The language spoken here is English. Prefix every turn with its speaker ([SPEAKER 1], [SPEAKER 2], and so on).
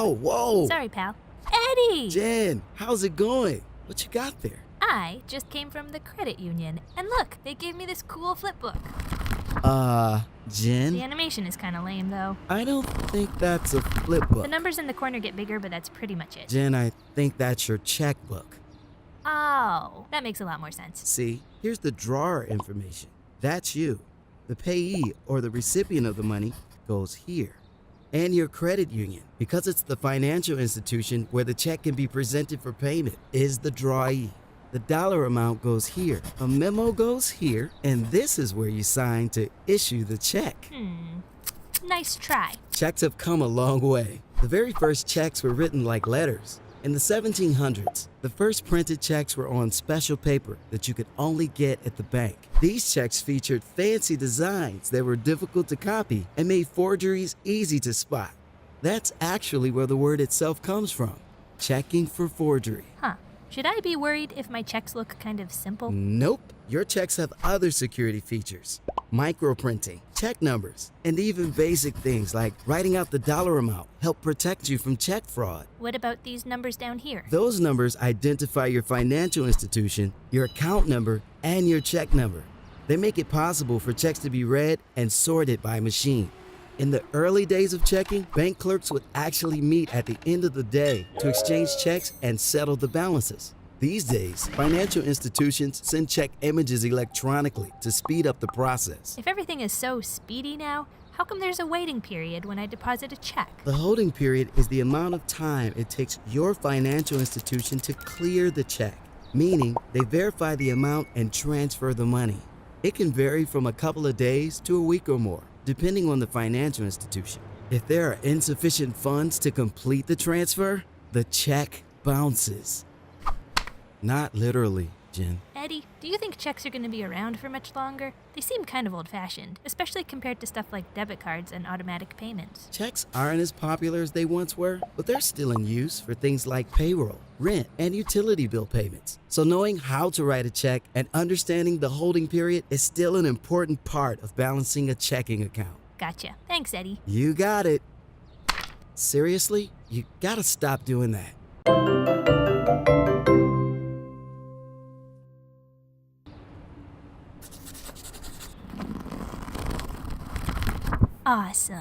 [SPEAKER 1] whoa.
[SPEAKER 2] Sorry, pal. Eddie!
[SPEAKER 1] Jen, how's it going? What you got there?
[SPEAKER 2] I just came from the credit union, and look, they gave me this cool flip book.
[SPEAKER 1] Jen?
[SPEAKER 2] The animation is kind of lame, though.
[SPEAKER 1] I don't think that's a flip book.
[SPEAKER 2] The numbers in the corner get bigger, but that's pretty much it.
[SPEAKER 1] Jen, I think that's your checkbook.
[SPEAKER 2] Oh, that makes a lot more sense.
[SPEAKER 1] See, here's the drawer information. That's you. The payee, or the recipient of the money, goes here. And your credit union, because it's the financial institution where the check can be presented for payment, is the drawee. The dollar amount goes here, a memo goes here, and this is where you sign to issue the check.
[SPEAKER 2] Nice try.
[SPEAKER 1] Checks have come a long way. The very first checks were written like letters. In the 1700s, the first printed checks were on special paper that you could only get at the bank. These checks featured fancy designs that were difficult to copy and made forgeries easy to spot. That's actually where the word itself comes from, checking for forgery.
[SPEAKER 2] Huh. Should I be worried if my checks look kind of simple?
[SPEAKER 1] Nope. Your checks have other security features. Microprinting, check numbers, and even basic things like writing out the dollar amount help protect you from check fraud.
[SPEAKER 2] What about these numbers down here?
[SPEAKER 1] Those numbers identify your financial institution, your account number, and your check number. They make it possible for checks to be read and sorted by machine. In the early days of checking, bank clerks would actually meet at the end of the day to exchange checks and settle the balances. These days, financial institutions send check images electronically to speed up the process.
[SPEAKER 2] If everything is so speedy now, how come there's a waiting period when I deposit a check?
[SPEAKER 1] The holding period is the amount of time it takes your financial institution to clear the check, meaning they verify the amount and transfer the money. It can vary from a couple of days to a week or more, depending on the financial institution. If there are insufficient funds to complete the transfer, the check bounces. Not literally, Jen.
[SPEAKER 2] Eddie, do you think checks are going to be around for much longer? They seem kind of old-fashioned, especially compared to stuff like debit cards and automatic payments.
[SPEAKER 1] Checks aren't as popular as they once were, but they're still in use for things like payroll, rent, and utility bill payments. So knowing how to write a check and understanding the holding period is still an important part of balancing a checking account.
[SPEAKER 2] Gotcha. Thanks, Eddie.
[SPEAKER 1] You got it. Seriously, you gotta stop doing that.
[SPEAKER 2] Awesome.